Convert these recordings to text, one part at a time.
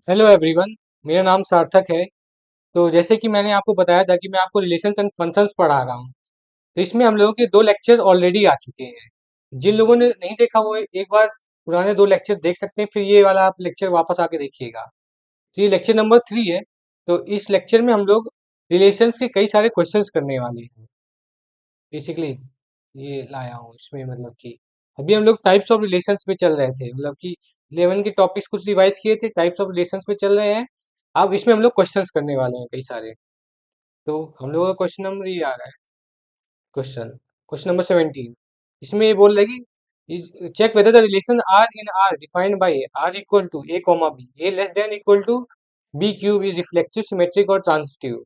Hello everyone. मेरा नाम सार्थक है। तो जैसे कि मैंने आपको बताया था कि मैं आपको रिलेशंस एंड फंक्शंस पढ़ा रहा हूँ। तो इसमें हम लोगों के दो लेक्चर ऑलरेडी आ चुके हैं। जिन लोगों ने नहीं देखा वो एक बार पुराने दो लेक्चर देख सकते हैं, फिर ये वाला आप लेक्चर वापस आके देखिएगा। तो ये लेक्चर नंबर 3 है। तो इस लेक्चर में हम लोग रिलेशंस के कई सारे क्वेश्चंस करने वाले हैं। बेसिकली ये लाया हूँ इसमें, मतलब कि अभी हम लोग टाइप्स ऑफ रिलेशंस पे चल रहे थे, मतलब कि 11 के टॉपिक्स कुछ रिवाइज किए थे, टाइप्स ऑफ रिलेशंस पे चल रहे हैं। अब इसमें हम लोग क्वेश्चंस करने वाले हैं कई सारे। तो हम लोगों का क्वेश्चन नंबर ये आ रहा है। Question question number 17। इसमें ये बोल रहा है कि check whether the relation R in R defined by R equal to a comma b a less than equal to B cube is reflexive symmetric और ट्रांजिटिव।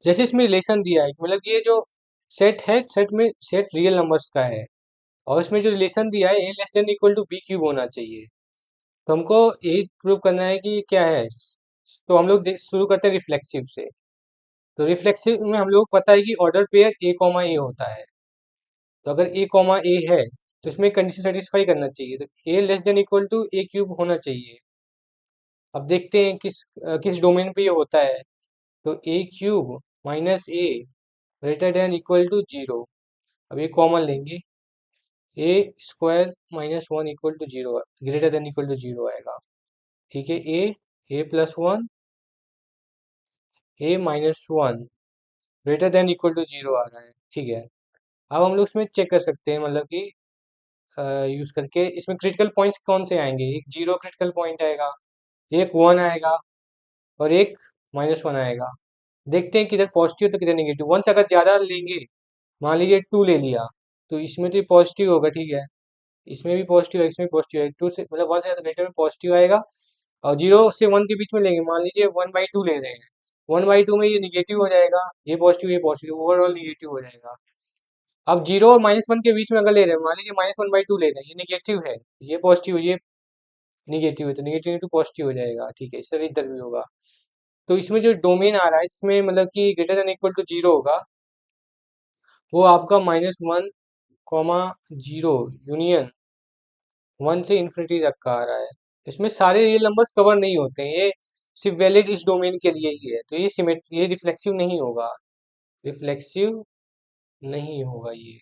जैसे इसमें रिलेशन दिया है, मतलब ये जो सेट है, सेट में सेट रियल नंबर्स का है, और इसमें जो रिलेशन दिया है A less than equal to B cube होना चाहिए। तो हमको यही प्रूव करना है कि क्या है। तो हम लोग शुरू करते हैं रिफ्लेक्सिव से। तो रिफ्लेक्सिव में हम लोग को पता है कि ऑर्डर पेयर ए कॉमा ए होता है। तो अगर ए कॉमा ए है तो इसमें कंडीशन सेटिस्फाई करना चाहिए, तो A less than equal to A cube होना चाहिए। अब देखते हैं किस डोमेन पे ये होता है। तो A cube minus A greater than equal to zero. अब ये कॉमन लेंगे, A square minus one equal to zero, greater than equal to zero आएगा। ठीक है, A plus one, A minus one greater than equal to zero आ रहा है। ठीक है, अब हम लोग इसमें चेक कर सकते हैं, मतलब कि यूज करके इसमें क्रिटिकल पॉइंट्स कौन से आएंगे। एक जीरो क्रिटिकल पॉइंट आएगा, एक वन आएगा, और एक माइनस वन आएगा। देखते हैं किधर पॉजिटिव तो किधर नेगेटिव। वन से अगर ज्यादा लेंगे, मान लीजिए टू ले लिया, तो इसमें तो पॉजिटिव होगा। ठीक है, इसमें भी पॉजिटिव है, इसमें पॉजिटिव है। टू से मतलब वन से ज्यादा ग्रेटर में पॉजिटिव आएगा। और जीरो से वन के बीच में लेंगे, मान लीजिए वन बाई टू ले रहे हैं, वन बाई टू में ये निगेटिव हो जाएगा, ये पॉजिटिव, ओवरऑल निगेटिव हो जाएगा। अब जीरो और माइनस वन के बीच में अगर ले रहे हैं, मान लीजिए माइनस वन बाई टू ले रहे हैं, ये निगेटिव है, ये पॉजिटिव, ये निगेटिव है, तो निगेटिव इंटू पॉजिटिव हो जाएगा। ठीक है, इस तरह इधर भी होगा। तो इसमें जो डोमेन आ रहा है, इसमें मतलब कि greater than equal to zero होगा, वो आपका minus one comma zero union one से इन्फिनिटी तक का आ रहा है। इसमें सारे रियल नंबर्स कवर नहीं होते हैं, ये सिर्फ वैलिड इस डोमेन के लिए ही है। तो ये ये रिफ्लेक्सिव नहीं होगा, रिफ्लेक्सिव नहीं होगा ये।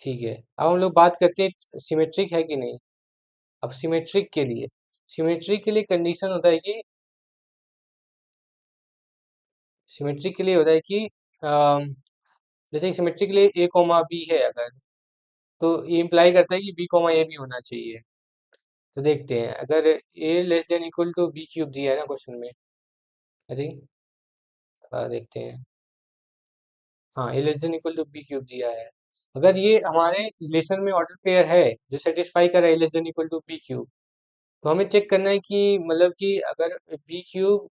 ठीक है, अब हम लोग बात करते हैं सिमेट्रिक है कि नहीं। अब सिमेट्रिक के लिए कंडीशन होता है कि सिमेट्रिक के लिए होता है कि जैसे कि सिमेट्रिक के लिए ए कॉमा बी है अगर, तो ये इम्प्लाई करता है कि बी कॉमा ए भी होना चाहिए। तो देखते हैं, अगर A less than equal to B cube दिया है ना क्वेश्चन में, आई थिंक, देखते हैं। हाँ, A less than equal to B cube दिया है। अगर ये हमारे रिलेशन में ऑर्डर पेयर है जो सेटिस्फाई कर रहा है A less than equal to B cube, तो हमें चेक करना है कि मतलब कि अगर बी क्यूब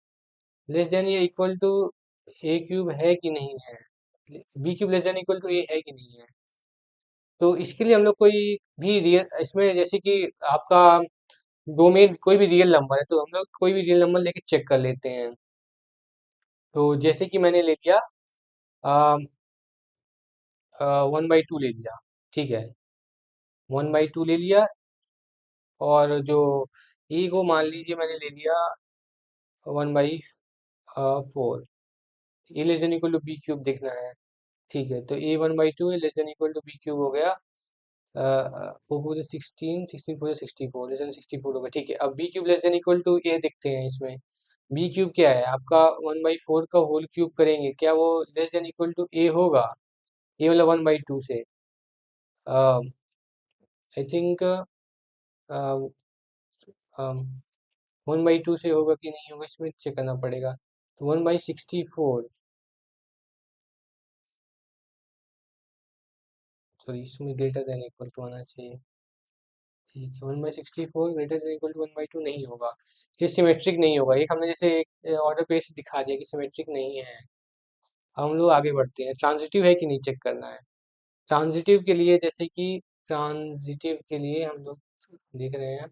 लेस देन या इक्वल टू ए क्यूब है कि नहीं है, B cube less than equal to ए है कि नहीं है। तो इसके लिए हम लोग कोई भी रियल इसमें, जैसे कि आपका डोमेन कोई भी रियल नंबर है, तो हम लोग कोई भी रियल नंबर लेके चेक कर लेते हैं। तो जैसे कि मैंने ले लिया वन बाई टू ले लिया। ठीक है, वन बाई टू ले लिया, और जो ए को मान लीजिए मैंने ले लिया one by four. A less than equal to B cube देखना है। ठीक है, तो A one by two less than equal to B cube हो गया। Four four sixteen, sixteen four 64, less than 64 होगा। ठीक है, अब B cube less than equal to A देखते हैं इसमें। बी क्यूब क्या है आपका, वन बाई फोर का होल क्यूब करेंगे, क्या वो लेस देन इक्वल टू ए होगा। ए मतलब वन बाई टू से, I think one by to से होगा कि नहीं होगा, इसमें चेक करना पड़ेगा। तो one by sixty four, sorry, इसमें ग्रेटर देन इक्वल टू आना चाहिए। ठीक है, one by sixty four greater than equal to one by two नहीं होगा, ये सिमेट्रिक नहीं होगा। एक हमने जैसे एक ऑर्डर पे से दिखा दिया कि सिमेट्रिक नहीं है। अब हम लोग आगे बढ़ते हैं, ट्रांजिटिव है कि नहीं चेक करना है। ट्रांजिटिव के लिए, जैसे कि ट्रांजिटिव के लिए हम लोग देख रहे हैं,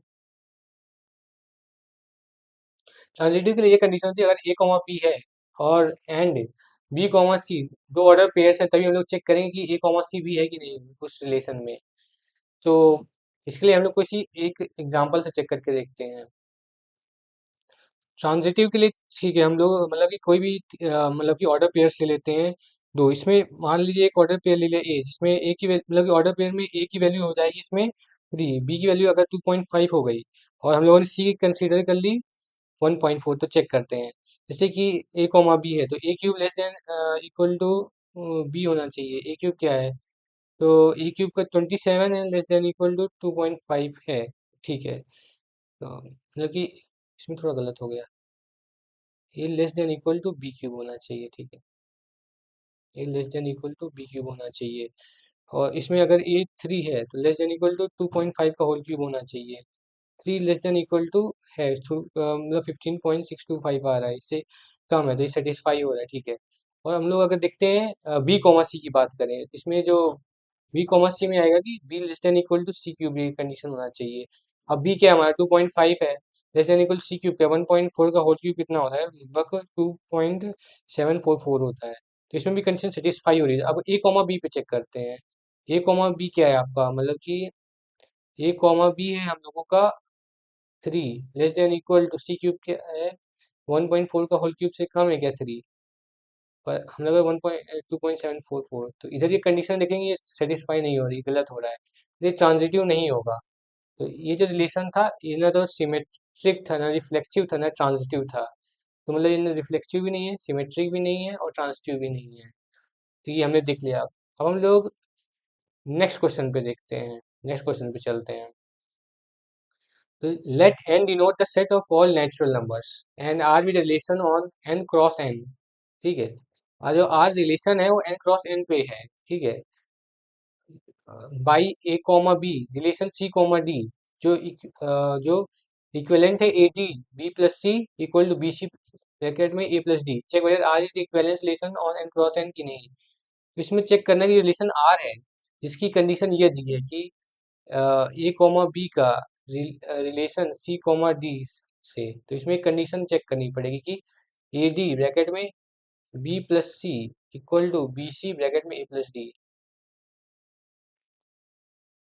ट्रांजिटिव के लिए ये कंडीशन होती है, अगर ए कॉमा बी है और एंड बी कॉमा सी दो ऑर्डर पेयर्स हैं, तभी हम लोग चेक करेंगे कि ए कॉमा सी भी है कि नहीं उस रिलेशन में। तो इसके लिए हम लोग किसी एक एग्जांपल से चेक करके देखते हैं। ट्रांजिटिव के लिए ठीक है, हम लोग मतलब कि कोई भी मतलब कि ऑर्डर पेयर्स ले लेते हैं दो। इसमें मान लीजिए एक ऑर्डर पेयर ले लिया ए, जिसमें ए की मतलब कि ऑर्डर पेयर में ए की वैल्यू हो जाएगी इसमें 3, बी की वैल्यू अगर 2.5 हो गई, और हम लोगों ने सी की कंसीडर कर ली 1.4, तो चेक करते हैं। जैसे कि ए कॉमा बी है, तो A cube less than equal to B होना चाहिए। ए क्यूब क्या है, तो ए क्यूब का 27 है, लेस देन इक्वल टू 2.5 है। ठीक है, तो मतलब कि इसमें थोड़ा गलत हो गया, A less than equal to B cube होना चाहिए। ठीक है, A less than equal to B cube होना चाहिए। और इसमें अगर ए 3 है तो लेस देन इक्वल टू 2.5 का होल क्यूब होना चाहिए। 3 लेस देन इक्वल टू है मतलब 15.625 आ रहा है, इससे कम है तो ये सेटिस्फाई हो रहा है। ठीक है, और हम लोग अगर देखते हैं बी कॉमा सी की बात करें, इसमें जो बी कॉमा सी में आएगा कि b less than equal to c cube, ये कंडीशन होना चाहिए। अब बी क्या है हमारा 2.5 है, less than equal c cube क्या 1.4 का होल क्यूब कितना होता है, लगभग 2.744 होता है। तो इसमें भी कंडीशन सेटिस्फाई हो रही है। अब ए कॉमा बी पे चेक करते हैं। ए कॉमा बी क्या है आपका, मतलब कि ए कॉमा बी है हम लोगों का 3, less than equal to c cube क्या है 1.4 का होल क्यूब से कम है क्या 3, पर हम लोग 1.2.744, तो इधर ये कंडीशन देखेंगे ये सेटिस्फाई नहीं हो रही, गलत हो रहा है, ये ट्रांजिटिव नहीं होगा। तो ये जो रिलेशन था ये ना तो सिमेट्रिक था, ना रिफ्लेक्सिव था, ना ट्रांजिटिव था। तो मतलब ये रिफ्लेक्सिव भी नहीं है, सिमेट्रिक भी नहीं है, और ट्रांजिटिव भी नहीं है। तो ये हमने देख लिया। अब हम लोग नेक्स्ट क्वेश्चन पे देखते हैं, नेक्स्ट क्वेश्चन पे चलते हैं। तो let n denote the set of all natural numbers and r भी relation on n cross n। ठीक है, और जो r रिलेशन है वो n क्रॉस n पे है। ठीक है, by a comma b relation c comma d, जो जो इक्विवेलेंट है a d b plus c equal to b c bracket में a plus d, check whether R is equivalence relation on N cross N की नहीं। तो इसमें check करना है कि रिलेशन आर है, जिसकी कंडीशन ये दी है कि ए कॉमा बी का रिलेशन सी कॉमा डी से। तो इसमें एक कंडीशन चेक करनी पड़ेगी कि ए डी ब्रैकेट में b plus c equal to b c bracket में ए प्लस डी।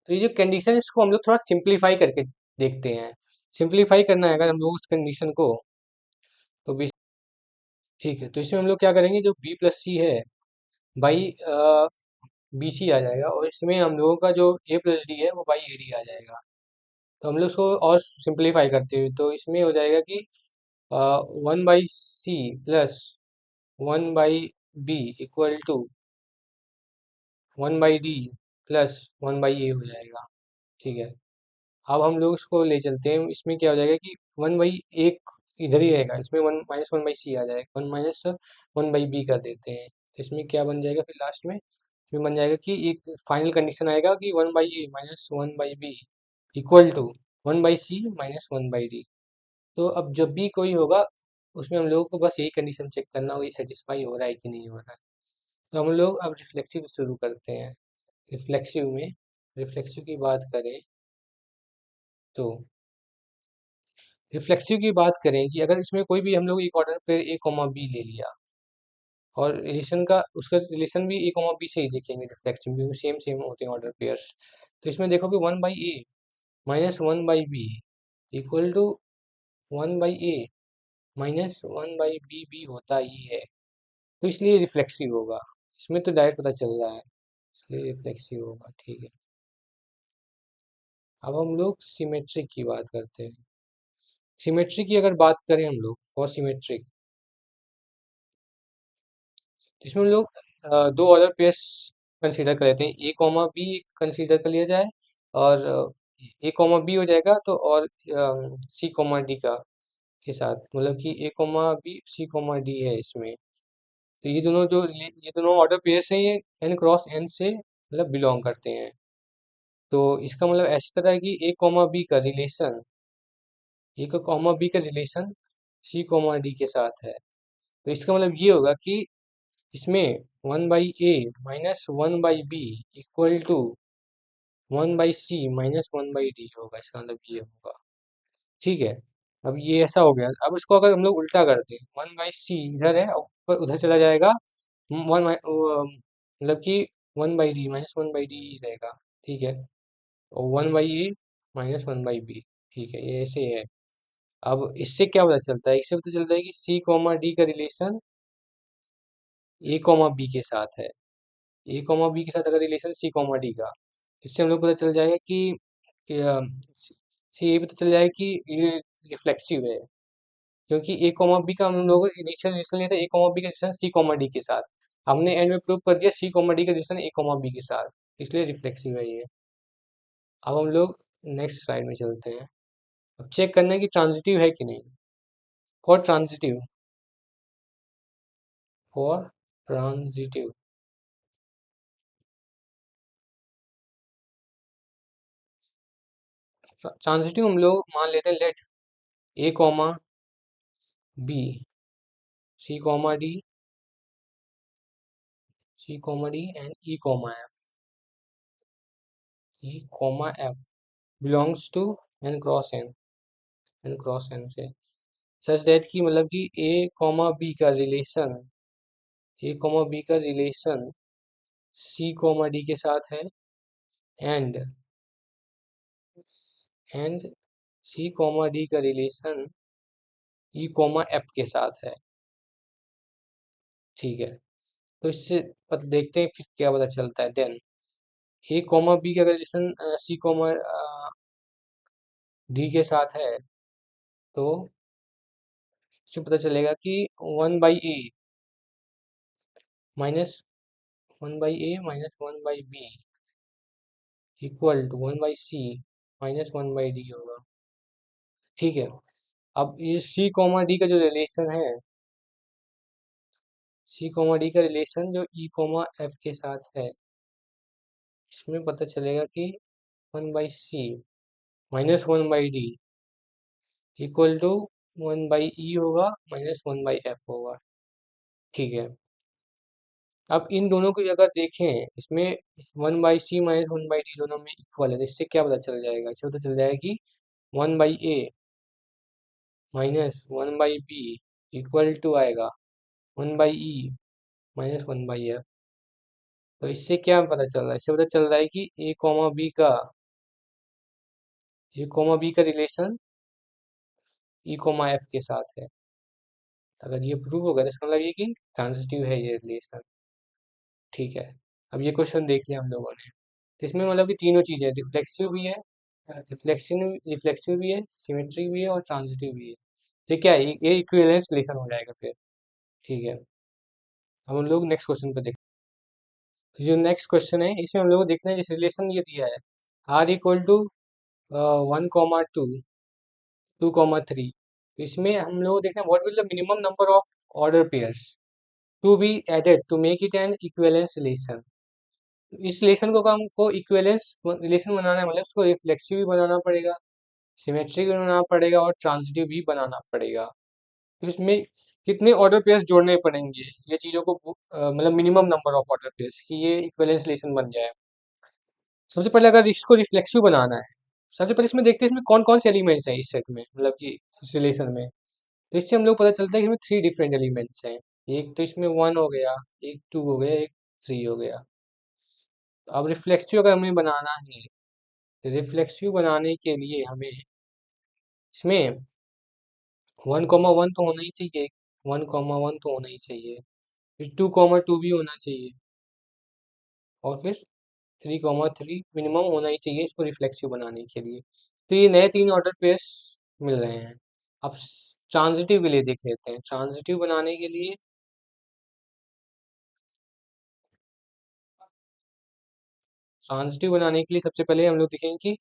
तो ये जो कंडीशन है इसको हम लोग थोड़ा सिंप्लीफाई करके देखते हैं। सिंप्लीफाई करना है अगर हम लोग उस कंडीशन को, तो ठीक है, तो इसमें हम लोग क्या करेंगे, जो बी प्लस सी है बाई बी सी आ जाएगा, और इसमें हम लोगों का जो ए प्लस डी है वो बाई ए डी आ जाएगा। तो हम लोग उसको और सिंप्लीफाई करते हुए, तो इसमें हो जाएगा कि 1/c plus 1/b equal to 1/d plus 1/a हो जाएगा। ठीक है, अब हम लोग इसको ले चलते हैं, इसमें क्या हो जाएगा कि 1/एक इधर ही रहेगा, इसमें 1 - 1/c आ जाएगा, 1 - 1/b कर देते हैं। तो इसमें क्या बन जाएगा फिर लास्ट में, इसमें बन जाएगा कि एक फाइनल कंडीशन आएगा कि 1/a - 1/b equal to 1/c - 1/d। तो अब जब भी कोई होगा उसमें हम लोगों को बस यही कंडीशन चेक करना होगा, सेटिस्फाई हो रहा है कि नहीं हो रहा है। तो हम लोग अब रिफ्लेक्सिव शुरू करते हैं। रिफ्लेक्सिव में, रिफ्लेक्सिव की बात करें तो रिफ्लेक्सिव की बात करें कि अगर इसमें कोई भी हम लोग एक ऑर्डर पे ए कॉमा बी ले लिया, और रिलेशन का उसका रिलेशन भी ए कॉमा बी से ही देखेंगे रिफ्लेक्सिव, क्योंकि सेम सेम होते हैं ऑर्डर पेयर्स। तो इसमें देखोगे 1/a - 1/b equal to 1/a - 1/b भी होता ही है, तो इसलिए रिफ्लेक्सिव होगा। इसमें तो डायरेक्ट पता चल रहा है, इसलिए रिफ्लेक्सिव होगा। ठीक है, अब हम लोग सिमेट्रिक की बात करते हैं। सिमेट्री की अगर बात करें हम लोग, फॉर सिमेट्रिक, तो इसमें हम लोग दो ऑर्डर पेयर्स कंसीडर कर लेते हैं, ए कॉमा बी कंसीडर कर लिया जाए, और ए कॉमा बी हो जाएगा, तो और सी कॉमा डी का के साथ, मतलब कि a comma b c comma d है इसमें। तो ये दोनों ऑर्डर पेयर्स हैं, ये एन क्रॉस एन से मतलब बिलोंग करते हैं। तो इसका मतलब ऐसी तरह है कि ए कॉमा बी का रिलेशन, ए का कॉमा बी का रिलेशन सी कॉमा डी के साथ है। तो इसका मतलब ये होगा कि इसमें 1/a - 1/b equal to 1/c - 1/d होगा, इसका मतलब ये होगा। ठीक है, अब ये ऐसा हो गया। अब इसको अगर हम लोग उल्टा करते हैं, 1/c इधर है, ऊपर उधर चला जाएगा, मतलब कि 1/d - 1/d रहेगा। ठीक है, और 1/a - 1/b। ठीक है, ये ऐसे है। अब इससे क्या पता चलता है, इससे पता चलता है कि सी कॉमा डी का रिलेशन ए कॉमा बी के साथ है। ए कॉमा बी के साथ अगर रिलेशन सी कॉमा डी का, इससे हम लोग पता चल जाएगा कि से ये पता चल जाएगा कि ये रिफ्लेक्सिव है, क्योंकि ए कॉमा बी का हम लोग इनिशियल रिलेशन लिया था ए कॉमा बी का रिलेशन सी कॉमा डी के साथ, हमने एंड में प्रूव कर दिया सी कॉमा डी का रिलेशन ए कॉमा बी के साथ, इसलिए रिफ्लेक्सिव है ये। अब हम लोग नेक्स्ट स्लाइड में चलते हैं। अब चेक करना है कि ट्रांजिटिव है कि नहीं। For transitive, for transitive transitive हम लोग मान लेते हैं let a comma b c comma d c comma d and e comma f belongs to N cross N से सच दैट कि मतलब कि ए कॉमा बी का रिलेशन सी कॉमा डी के साथ है and and c comma d का relation e comma f के साथ है। ठीक है, तो इससे देखते हैं फिर क्या पता चलता है। देन ए कॉमा बी का रिलेशन सी कॉमा डी के साथ है, तो इससे पता चलेगा कि 1/a minus 1/a - 1/b equal to 1/c -1/d होगा। ठीक है, अब ये सी कॉमा डी का जो रिलेशन है, सी कॉमा डी का रिलेशन जो ई कॉमा एफ के साथ है, इसमें पता चलेगा कि 1/c -1/d equal to 1/e होगा -1/f होगा। ठीक है, अब इन दोनों को अगर देखें, इसमें 1/c -1/d दोनों में इक्वल है, तो इससे क्या पता चल जाएगा, इससे पता चल जाएगा कि 1/a -1/b इक्वल टू आएगा 1/e -1/f। तो इससे क्या पता चल रहा है, इससे पता चल रहा है कि ए कॉमा बी का रिलेशन ई कॉमा एफ के साथ है। अगर ये प्रूव होगा तो इसका मतलब ये कि ट्रांजिटिव है ये रिलेशन। ठीक है, अब ये क्वेश्चन देख लिया हम लोगों ने, तो इसमें मतलब कि तीनों चीजें रिफ्लेक्सिव भी है, रिफ्लेक्सिव भी है, सिमेट्रिक भी है और ट्रांजिटिव भी है। तो क्या है, ये इक्विवेलेंस रिलेशन हो जाएगा फिर। ठीक है, अब हम लोग नेक्स्ट क्वेश्चन पे देखते हैं। जो नेक्स्ट क्वेश्चन है, इसमें हम लोग को देखना है जिस रिलेशन ये दिया है आर इक्वल टू 1,2 2,3, तो इसमें हम लोग देखना है what will the minimum number of order pairs to be added to make it an equivalence relation. इस रिलेशन को हमको इक्विवेलेंस रिलेशन बनाना है, मतलब उसको रिफ्लेक्सिव भी बनाना पड़ेगा, सिमेट्रिक भी बनाना पड़ेगा और ट्रांजिटिव भी बनाना पड़ेगा। तो इसमें कितने ऑर्डर पेयर्स जोड़ने पड़ेंगे ये चीज़ों को मतलब minimum number of order pairs कि ये इक्विवेलेंस रिलेशन बन जाए। सबसे पहले अगर इसको रिफ्लेक्सिव बनाना है, सबसे पहले इसमें देखते हैं इसमें कौन कौन से एलिमेंट्स हैं इस सेट में, मतलब कि इस रिलेशन में। तो इससे हम लोग पता चलता है कि इसमें 3 डिफरेंट एलिमेंट्स हैं। एक तो इसमें 1 हो गया, एक 2 हो गया, एक 3 हो गया। तो अब रिफ्लेक्सिव अगर हमें बनाना है, तो रिफ्लेक्सिव बनाने के लिए हमें इसमें 1,1 तो होना ही चाहिए, 1,1 तो होना ही चाहिए, फिर 2,2 भी होना चाहिए, और फिर 3,3 मिनिमम होना ही चाहिए इसको रिफ्लेक्सिव बनाने के लिए। तो ये नए 3 ऑर्डर पेयर्स मिल रहे हैं। अब ट्रांजिटिव के लिए देख लेते हैं। ट्रांजिटिव बनाने के लिए सबसे पहले हम लोग देखेंगे कि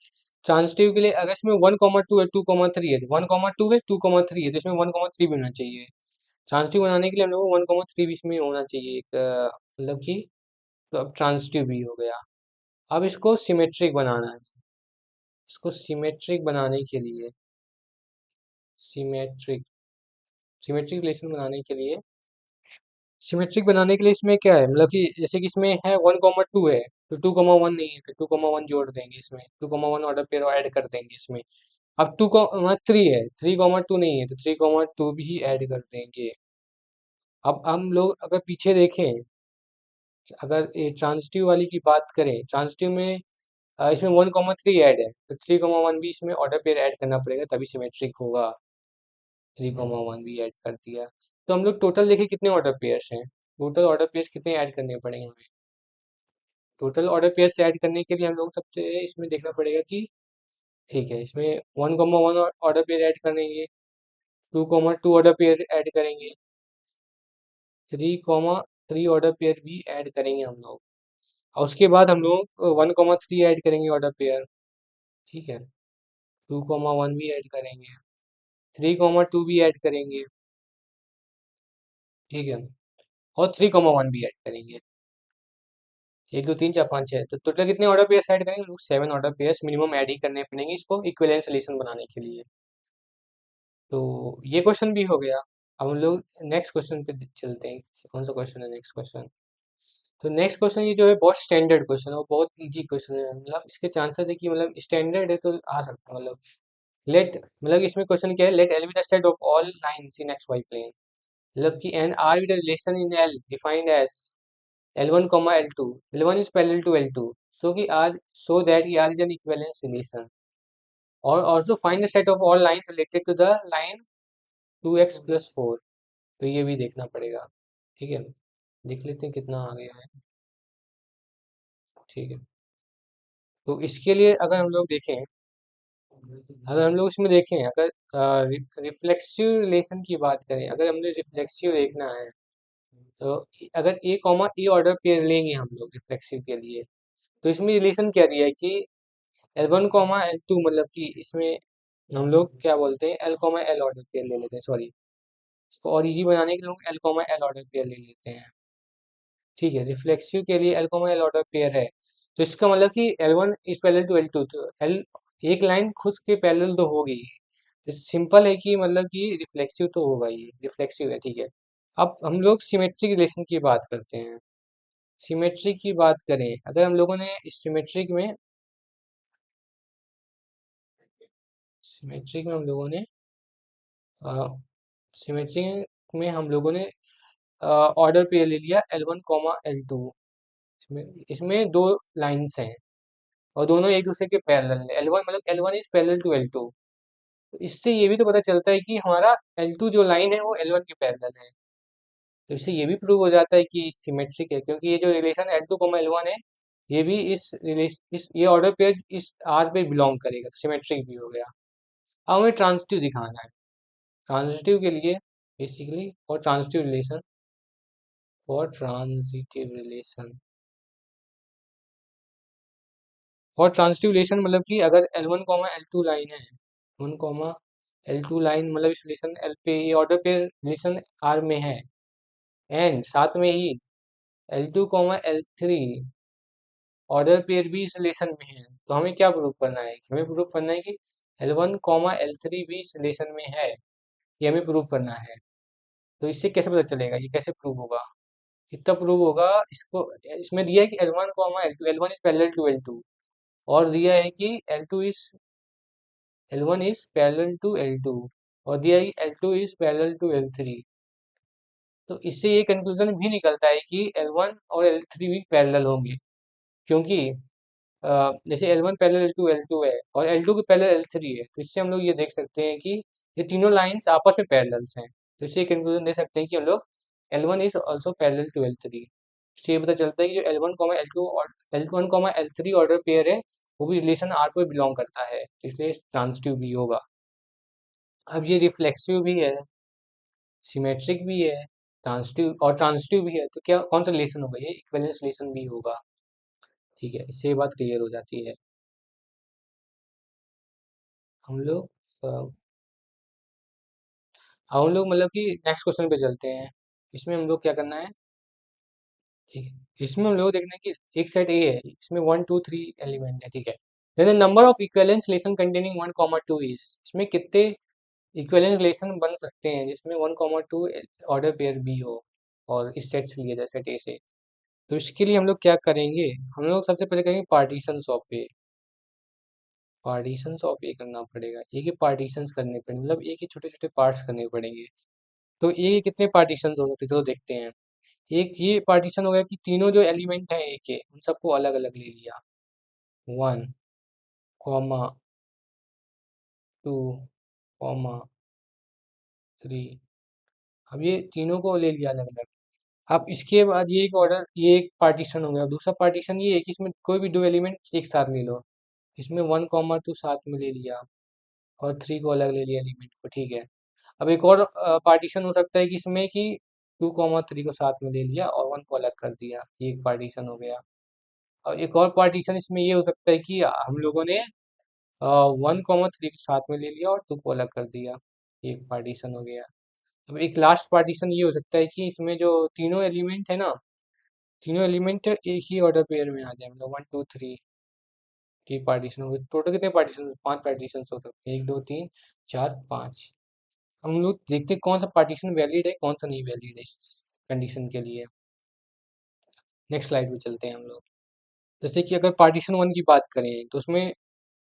ट्रांजिटिव के लिए अगर इसमें 1,2 है, 2,3 है, 1,2 है, 2,3 है, तो इसमें 1,3 भी होना चाहिए। ट्रांजिटिव बनाने के लिए हम लोग को 1,3 भी इसमें होना चाहिए एक मतलब कि, तो अब ट्रांजिटिव भी हो गया। अब इसको सिमेट्रिक बनाना है। इसको सिमेट्रिक सिमेट्रिक रिलेशन बनाने के लिए इसमें क्या है, मतलब कि जैसे कि इसमें है 1,2 है, तो 2,1 नहीं है, तो 2,1 जोड़ देंगे, इसमें 2,1 ऑर्डर पेयर ऐड कर देंगे इसमें। अब 2,3 है, 3,2 नहीं है, तो 3,2 भी ऐड कर देंगे। अब हम लोग अगर पीछे देखें, अगर ये ट्रांजिटिव वाली की बात करें, ट्रांजिटिव में इसमें 1,3 ऐड है, तो 3,1 भी इसमें ऑर्डर पेयर ऐड करना पड़ेगा, तभी सिमेट्रिक होगा। 3, 1 भी ऐड कर दिया। तो हम लोग टोटल देखिए कितने ऑर्डर पेयर्स हैं, टोटल ऑर्डर पेयर्स कितने ऐड करने पड़ेंगे हमें। टोटल ऑर्डर पेयर्स ऐड करने के लिए हम लोग सबसे इसमें देखना पड़ेगा कि ठीक है, इसमें 1, 1 ऑर्डर पेयर ऐड करेंगे, 2, 2 ऑर्डर पेयर ऐड करेंगे, 3, 3 ऑर्डर पेयर भी ऐड करेंगे हम लोग, और उसके बाद हम लोग 1, 3 ऐड करेंगे ऑर्डर पेयर। ठीक है, 2, 1 भी ऐड करेंगे, 3, 2 भी ऐड करेंगे। ठीक है, और 3, 1 भी ऐड करेंगे। 1, 2, 3, 4, 5, 6, तो टोटल कितने ऑर्डर पेयर्स ऐड करेंगे लोग, 7 ऑर्डर पेयर्स मिनिमम ऐड ही करने पड़ेंगे इसको इक्विवेलेंस रिलेशन बनाने के लिए। तो ये क्वेश्चन भी हो गया। अब हम लोग नेक्स्ट क्वेश्चन पे चलते हैं, कौन सा क्वेश्चन है नेक्स्ट क्वेश्चन। तो नेक्स्ट क्वेश्चन ये जो है बहुत स्टैंडर्ड क्वेश्चन है और बहुत इजी क्वेश्चन है, मतलब इसके चांसेस है कि मतलब स्टैंडर्ड है तो आ सकता है, मतलब लेट, मतलब इसमें क्वेश्चन क्या है, let L be the set of all lines in x y plane, मतलब कि and R with relation in L defined as L1, L2, L1 is parallel to L2, so कि R, so that R is an equivalence relation, और also find the set of all lines related to the line 2x plus 4, तो ये भी देखना पड़ेगा। ठीक है, देख लेते हैं कितना आ गया है। ठीक है, तो इसके लिए अगर हम लोग देखें, अगर हम लोग इसमें देखें, अगर रिफ्लेक्सिव रिलेशन की बात करें, अगर हमने रिफ्लेक्सिव देखना है तो अगर ए ऑर्डर पेयर लेंगे हम लोग रिफ्लेक्सिव के लिए, तो इसमें रिलेशन क्या दिया है कि L1, L2, मतलब कि इसमें हम लोग क्या बोलते हैं, L, L ऑर्डर पेयर ले लेते हैं, सॉरी, इसको और इजी बनाने के लिए लोग L, L ऑर्डर पेयर ले लेते हैं। ठीक है, रिफ्लेक्सिव के लिए L, L ऑर्डर पेयर है, तो इसका मतलब कि L1 is parallel to L2, तो L, एक लाइन खुद के पैरेलल तो होगी, तो सिंपल है कि मतलब कि रिफ्लेक्सिव तो होगा ही, रिफ्लेक्सिव है। ठीक है, अब हम लोग सिमेट्रिक रिलेशन की बात करते हैं। सिमेट्रिक की बात करें, अगर हम लोगों ने सिमेट्रिक में हम लोगों ने सिमेट्रिक में हम लोगों ने ऑर्डर पे ले लिया L1, L2, इसमें इसमें दो लाइंस हैं और दोनों एक दूसरे के पैरेलल है, L1 मतलब L1 is parallel to L2, तो इससे ये भी तो पता चलता है कि हमारा L2 जो लाइन है वो L1 के पैरेलल है, तो इससे ये भी प्रूव हो जाता है कि सिमेट्रिक है, क्योंकि ये जो रिलेशन L2, L1 है, ये भी इस रिलेशन, इस ये ऑर्डर पे इस आर पे बिलोंग करेगा, तो सिमेट्रिक भी हो गया। अब हमें ट्रांजिटिव दिखाना है, ट्रांजिटिव के लिए बेसिकली, फॉर ट्रांजिटिव रिलेशन मतलब कि अगर L1, L2 लाइन है, 1, L2 लाइन मतलब इस रिलेशन L पे, ये ऑर्डर पे रिलेशन R में है, एंड साथ में ही L2, L3 ऑर्डर पेयर भी इस रिलेशन में है, तो हमें क्या प्रूव करना है, हमें प्रूव करना है कि L1, L3 भी इस रिलेशन में है, ये हमें प्रूव करना है। तो इससे कैसे पता चलेगा, ये कैसे प्रूव होगा, कितना प्रूव होगा इसको, इसमें दिया है कि L1, L2, L1 is parallel to L2, और दिया है कि L1 is parallel to L2, और दिया है कि L2 is parallel to L3, तो इससे ये कंक्लूजन भी निकलता है कि L1 और L3 भी पैरेलल होंगे, क्योंकि जैसे L1 पैरेलल L2 है और L2 के पैरेलल L3 है, तो इससे हम लोग ये देख सकते हैं कि ये तीनों लाइंस आपस में पैरेलल्स हैं, तो इससे कंक्लूजन दे सकते हैं कि हम लोग L1 is also parallel to L3। इससे ये पता चलता है कि जो L1, L2 और L1, L3 ऑर्डर पेयर है, वो भी रिलेशन R को बिलोंग करता है, तो इसलिए ट्रांजिटिव भी होगा। अब ये रिफ्लेक्सिव भी है, सिमेट्रिक भी है, ट्रांजिटिव भी है, तो क्या कौन सा रिलेशन होगा, ये इक्विवेलेंस रिलेशन भी होगा। ठीक है, इससे ये बात क्लियर हो जाती है। हम लोग हम लोग मतलब कि नेक्स्ट क्वेश्चन पे चलते हैं। इसमें हम लोग क्या करना है, ठीक है, इसमें हम लोग देखना है कि एक सेट ए है, इसमें 1, 2, 3 एलिमेंट है। ठीक है, then the number of equivalence relation containing 1, 2 is, इसमें कितने इक्विवेलेंस रिलेशन बन सकते हैं जिसमें 1, 2 ऑर्डर पेयर बी हो, और इस सेट से लिया जाए, सेट ए से। तो इसके लिए हम लोग क्या करेंगे, हम लोग सबसे पहले करेंगे partition of a, partition of a करना पड़ेगा, ए के पार्टीशंस करने पड़ेंगे, मतलब ए के छोटे छोटे पार्ट्स करने पड़ेंगे। तो ए के कितने पार्टीशंस हो सकते हैं, चलो देखते हैं। एक ये पार्टीशन हो गया कि तीनों जो एलिमेंट हैं ए के, उन सबको अलग अलग ले लिया, 1, 2, 3। अब ये तीनों को ले लिया अलग अलग। अब इसके बाद ये एक ऑर्डर, ये एक पार्टीशन हो गया। दूसरा पार्टीशन ये है कि इसमें कोई भी दो एलिमेंट एक साथ ले लो। इसमें 1, 2 साथ में ले लिया और 3 को अलग ले लिया एलिमेंट को, ठीक है। अब एक और पार्टीशन हो सकता है कि इसमें कि 2, 3 को साथ में ले लिया और 1 को अलग कर दिया, ये एक पार्टीशन हो गया। और एक और पार्टीशन इसमें ये हो सकता है कि हम लोगों ने 1, 3 को साथ में ले लिया और 2 को अलग कर दिया, ये एक पार्टीशन हो गया। अब एक लास्ट पार्टीशन ये हो सकता है कि इसमें जो तीनों एलिमेंट है ना, तीनों एलिमेंट एक ही ऑर्डर पेयर में आ जाए, मतलब 1, 2, 3 की पार्टीशन हो गई। टोटल कितने पार्टीशन? 5 पार्टीशन हो सकते हैं, 1, 2, 3, 4, 5। हम लोग देखते हैं कौन सा पार्टीशन वैलिड है, कौन सा नहीं वैलिड है इस कंडीशन के लिए। नेक्स्ट स्लाइड पे चलते हैं हम लोग। जैसे कि अगर पार्टीशन वन की बात करें तो उसमें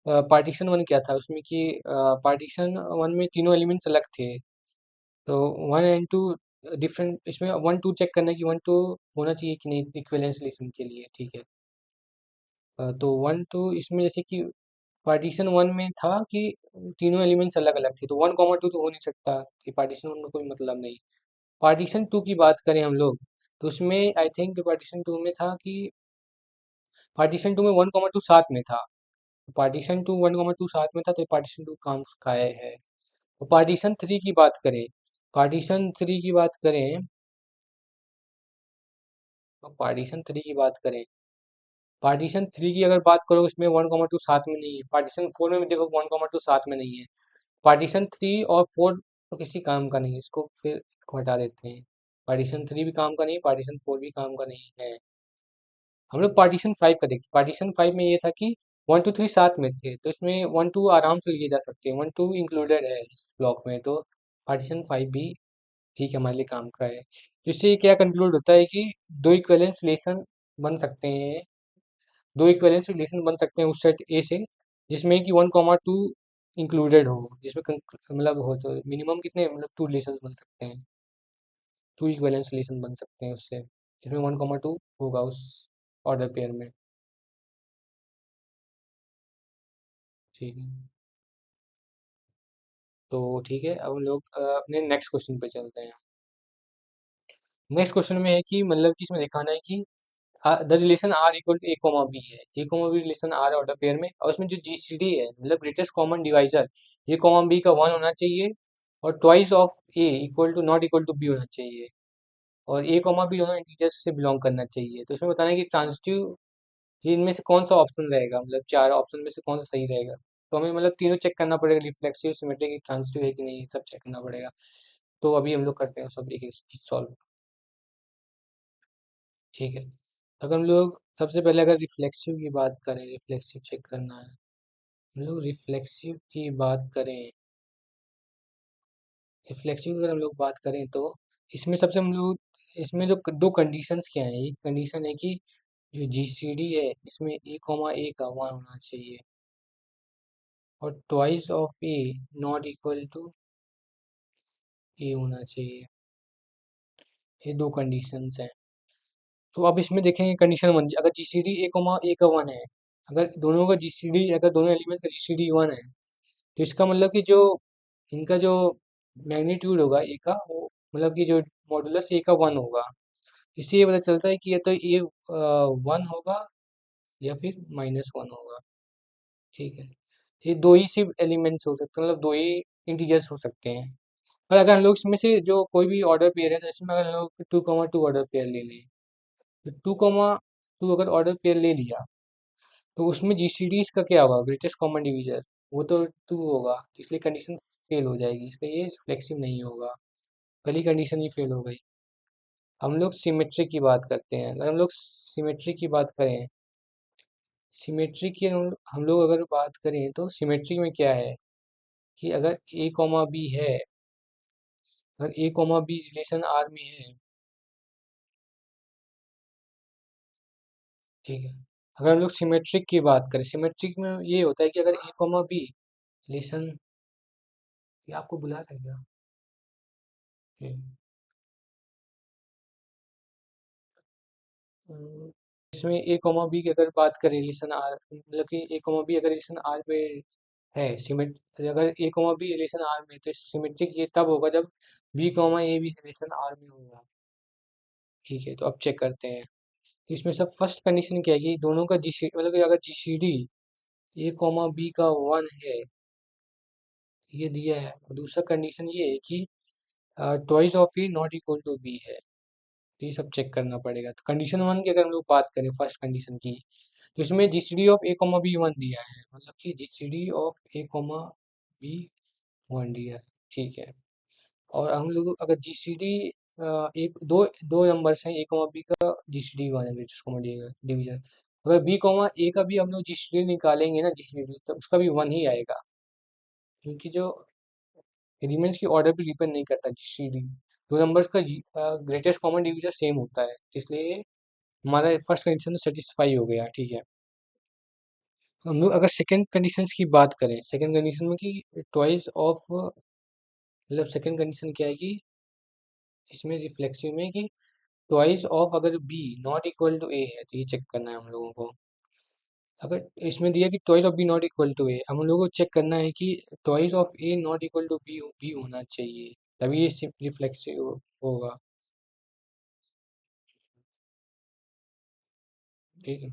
पार्टीशन वन क्या था उसमें कि पार्टीशन वन में तीनों एलिमेंट्स अलग थे। तो 1 एंड 2 डिफरेंट, इसमें 1, 2 चेक करना है कि 1, 2 होना चाहिए कि नहीं इक्विवेलेंस रिलेशन के लिए, ठीक है। तो 1, 2 इसमें जैसे कि पार्टीशन वन में था कि तीनों एलिमेंट्स अलग अलग थे, तो 1, 2 तो हो नहीं सकता, कि पार्टीशन वन में कोई मतलब नहीं। पार्टीशन टू की बात करें हम लोग, तो उसमें आई थिंक पार्टीशन टू में था कि पार्टीशन टू में 1, 2 साथ में था। पार्टीशन टू 1, 2 साथ में था, तो पार्टीशन टू काम का है। तो पार्टीशन थ्री की बात करें, पार्टीशन थ्री की बात करें तो पार्टीशन थ्री की बात करें, पार्टीशन थ्री की अगर बात करो, इसमें 1, 2 साथ में नहीं है। पार्टीशन फोर में भी देखो 1, 2 साथ में नहीं है। पार्टीशन थ्री और फोर तो किसी काम का नहीं है, इसको फिर इसको हटा देते हैं। पार्टीशन थ्री भी काम का नहीं, पार्टीशन फोर भी काम का नहीं है। हम लोग पार्टीशन फाइव का देखते, पार्टीशन फाइव में ये था कि 1, 2, 3 साथ में थे, तो इसमें 1, 2 आराम से लिए जा सकते हैं, 1, 2 इंक्लूडेड है इस ब्लॉक में, तो पार्टीशन फाइव भी ठीक है, हमारे लिए काम का है। जिससे क्या कंक्लूड होता है कि दो इक्विवेलेंस रिलेशन बन सकते हैं, दो इक्विवेलेंस रिलेशन बन सकते हैं उस सेट ए से जिसमें कि 1, 2 इंक्लूडेड हो, जिसमें मतलब हो तो मिनिमम कितने, मतलब 2 रिलेशन बन सकते हैं, 2 इक्विवेलेंस रिलेशन बन सकते हैं उससे, जिसमें 1, 2 होगा उस ऑर्डर पेयर में, ठीक है। तो ठीक है, अब हम लोग अपने नेक्स्ट क्वेश्चन पे चलते हैं। नेक्स्ट क्वेश्चन में है कि मतलब कि इसमें दिखाना है कि the relation R equal to a comma b है, a comma b relation R order pair में, और उसमें जो जीसीडी है मतलब greatest common divisor, a comma b का 1 होना चाहिए, और twice of a equal to not equal to B होना चाहिए, और ए कोमा बी दोनों इंटीजर्स से बिलोंग करना चाहिए। तो इसमें बताना है कि ट्रांजिटिव, ये इनमें से कौन सा ऑप्शन रहेगा, मतलब चार ऑप्शन में से कौन सा सही रहेगा। तो हमें मतलब तीनों चेक करना पड़ेगा, रिफ्लेक्सिव, सिमेट्रिक, ट्रांजिटिव है कि नहीं, सब चेक करना पड़ेगा। तो अभी हम लोग करते हैं सब एक एक चीज सॉल्व, ठीक है। अगर हम लोग सबसे पहले अगर रिफ्लेक्सिव की बात करें, रिफ्लेक्सिव चेक करना है, हम लोग रिफ्लेक्सिव की बात करें, रिफ्लेक्सिव की अगर हम लोग बात करें तो इसमें सबसे हम लोग, इसमें जो दो कंडीशंस क्या है, एक कंडीशन है कि जो जीसीडी है इसमें ए कॉमा ए का 1 होना चाहिए, और twice of a not equal to a होना चाहिए, ये दो कंडीशंस हैं। तो अब इसमें देखेंगे कंडीशन वन, अगर जीसीडी ए कॉमा ए का 1 है, अगर दोनों का जीसीडी, अगर दोनों एलिमेंट्स का जीसीडी 1 है, तो इसका मतलब कि जो इनका जो मैग्नीट्यूड होगा ए का, वो मतलब कि जो मॉडुलस ए का 1 होगा। इससे ये पता चलता है कि या तो ए 1 होगा या फिर -1 होगा, ठीक है। ये दो ही सिर्फ एलिमेंट्स हो सकते हैं, मतलब दो ही इंटीजर्स हो सकते हैं। और अगर हम लोग इसमें से जो कोई भी ऑर्डर पेयर है, तो इसमें अगर हम लोग 2, 2 ऑर्डर पेयर ले लें, तो 2, 2 अगर ऑर्डर पेयर ले लिया, तो उसमें जीसीडीज का क्या होगा, ग्रेटेस्ट कॉमन डिवीजर, वो तो 2 होगा, तो इसलिए कंडीशन फेल हो जाएगी, इसलिए ये फ्लेक्सिव नहीं होगा, पहली कंडीशन ही फेल हो गई। हम लोग सिमेट्री की बात करते हैं, अगर हम लोग सिमेट्री की बात करें, सिमेट्री की हम लोग अगर बात करें तो सिमेट्री में क्या है कि अगर ए कॉमा बी है, अगर a comma b relation are में है, ठीक है। अगर हम लोग सिमेट्रिक की बात करें, सिमेट्रिक में ये होता है कि अगर ए कॉमा बी रिलेशन, ये आपको बुला रहा है क्या? ठीक। इसमें ए कॉमा बी की अगर बात करें रिलेशन आर, मतलब कि ए कॉमा बी अगर रिलेशन आर पे है सिमेट अगर a comma b relation are में, तो सिमेट्रिक ये तब होगा जब बी कॉमा ए भी रिलेशन आर में होगा। ठीक है, तो अब चेक करते हैं। इसमें सब फर्स्ट कंडीशन क्या है कि दोनों का जी मतलब कि अगर जीसीडी ए कॉमा बी का 1 है, ये दिया है, और दूसरा कंडीशन ये है कि twice of a not equal to b है। तो ये सब चेक करना पड़ेगा। तो कंडीशन 1 की अगर हम लोग बात करें फर्स्ट कंडीशन की, तो इसमें GCD of a comma b 1 दिया है, मतलब कि GCD of a comma b 1 दिया है। ठीक है, और हम लोग अगर जीसीडी एक दो दो नंबर्स हैं, ए कॉमा बी का जीसीडी 1 है, ग्रेटेस्ट कॉमन डिवीजन। अगर बी कॉमा ए का भी हम लोग जीसीडी निकालेंगे ना, जीसीडी, तो उसका भी 1 ही आएगा, क्योंकि जो एलिमेंट्स की ऑर्डर पे डिपेंड नहीं करता जीसीडी। दो नंबर्स का ग्रेटेस्ट कॉमन डिवीजर सेम होता है, इसलिए हमारा फर्स्ट कंडीशन तो सेटिस्फाई हो गया। ठीक है, हम लोग अगर सेकंड कंडीशंस की बात करें, सेकंड कंडीशन में कि ट्वाइस ऑफ, मतलब सेकंड कंडीशन क्या है कि इसमें रिफ्लेक्सिव में कि ट्वाइस ऑफ अगर बी नॉट इक्वल टू ए है, तो ये चेक करना है हम लोगों को। अगर इसमें दिया कि twice of b not equal to a, हम लोगों को चेक करना है कि twice of a not equal to B होना चाहिए, तभी ये रिफ्लेक्सिव होगा। ठीक है,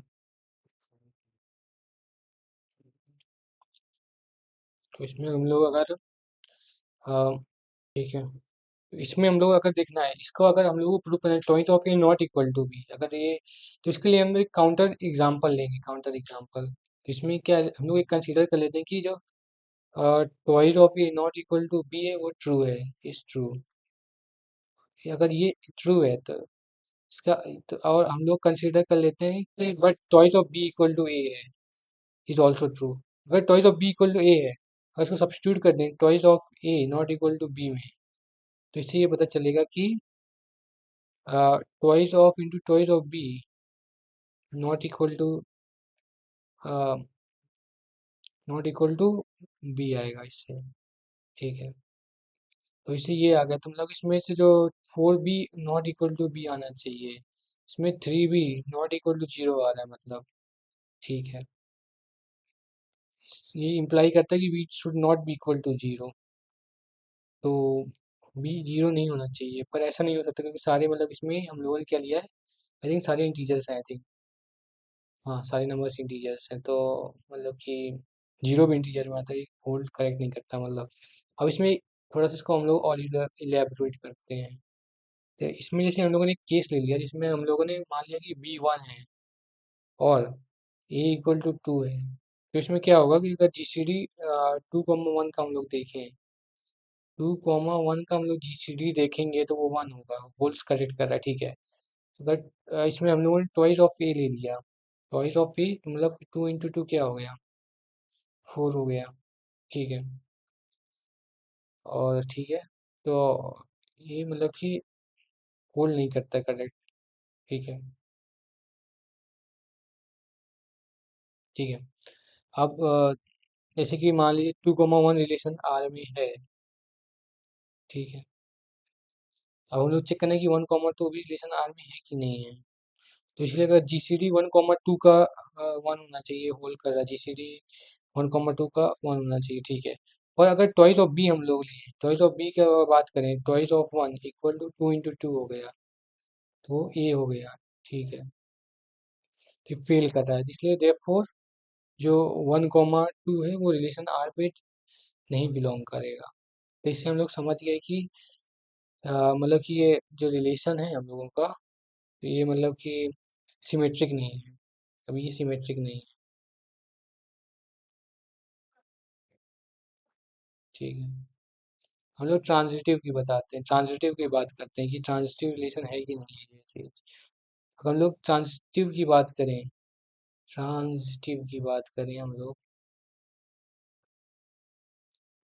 तो इसमें हम लोग अगर ठीक है, इसमें हम लोग अगर देखना है इसको, अगर हम लोग को प्रूव करना है twice of a not equal to b, अगर ये, तो इसके लिए हम लोग एक काउंटर एग्जांपल लेंगे, काउंटर एग्जांपल। तो इसमें क्या है, हम लोग एक कंसीडर कर लेते हैं कि जो twice of a not equal to b है वो ट्रू है, इज ट्रू। अगर ये ट्रू है तो इसका, तो और हम लोग कंसीडर कर लेते हैं कि but twice of b equal to ए है, इज ऑल्सो ट्रू। अगर twice of b equal to ए है, अगर इसको सब्स्टिट्यूट कर दें twice of a not equal to b में, तो इससे ये पता चलेगा कि twice of into twice of b not equal to not equal to b आएगा इससे। ठीक है, तो इससे ये आ गया, तो मतलब इसमें से जो 4b not equal to B आना चाहिए, इसमें 3b नॉट इक्वल टू 0 आ रहा है मतलब। ठीक है, ये इम्प्लाई करता है कि b should not be equal to 0, तो बी 0 नहीं होना चाहिए, पर ऐसा नहीं हो सकता क्योंकि सारे, मतलब इसमें हम लोगों ने क्या लिया है, आई थिंक सारे इंटीजर्स हैं, आई थिंक। हाँ, सारे नंबर्स इंटीजर्स हैं, तो मतलब कि जीरो भी इंटीजर में आता है, होल्ड करेक्ट नहीं करता मतलब। अब इसमें थोड़ा सा इसको हम लोग और इलेबोरेट करते हैं। तो इसमें जैसे हम लोगों ने केस ले लिया जिसमें हम लोगों ने मान लिया कि बी 1 है और ए इक्वल टू 2 है, तो इसमें क्या होगा कि अगर जीसीडी 2,1 का हम लोग देखें, 2,1 का हम लोग जीसीडी देखेंगे तो वो 1 होगा, होल्स करेक्ट कर रहा है। ठीक है, अगर इसमें हम लोगों ने ट्वाइस ऑफ ए ले लिया, ट्वाइस ऑफ ए मतलब 2 इंटू 2 क्या हो गया, 4 हो गया। ठीक है, और ठीक है, तो ये मतलब कि होल्ड नहीं करता करेक्ट। ठीक है, ठीक है, अब जैसे कि मान लीजिए 2,1 रिलेशन आर में है। ठीक है, अब हम लोग चेक करना है कि 1,2 भी रिलेशन आर में है कि नहीं है। तो इसलिए अगर जी सी डी 1,2 का 1 होना चाहिए, होल्ड कर रहा है, जी सी डी 1,2 का 1 होना चाहिए। ठीक है, और अगर टॉइस ऑफ बी हम लोग लें, टॉइस ऑफ बी की अगर बात करें, twice of 1 equal to 2 into 2 हो गया, तो ए हो गया। ठीक है, तो फेल कर रहा है, इसलिए देयरफॉर जो 1,2 है वो रिलेशन आर पे नहीं बिलोंग करेगा। तो इससे हम लोग समझ गए कि मतलब कि ये जो रिलेशन है हम लोगों का, तो ये मतलब कि सिमेट्रिक नहीं है, अभी ये सिमेट्रिक नहीं है। ठीक है, हम लोग ट्रांजिटिव की बताते हैं, ट्रांजिटिव की बात करते हैं कि ट्रांजिटिव रिलेशन है कि नहीं है ये चीज। अगर हम लोग ट्रांजिटिव की बात करें, ट्रांजिटिव की बात करें हम लोग,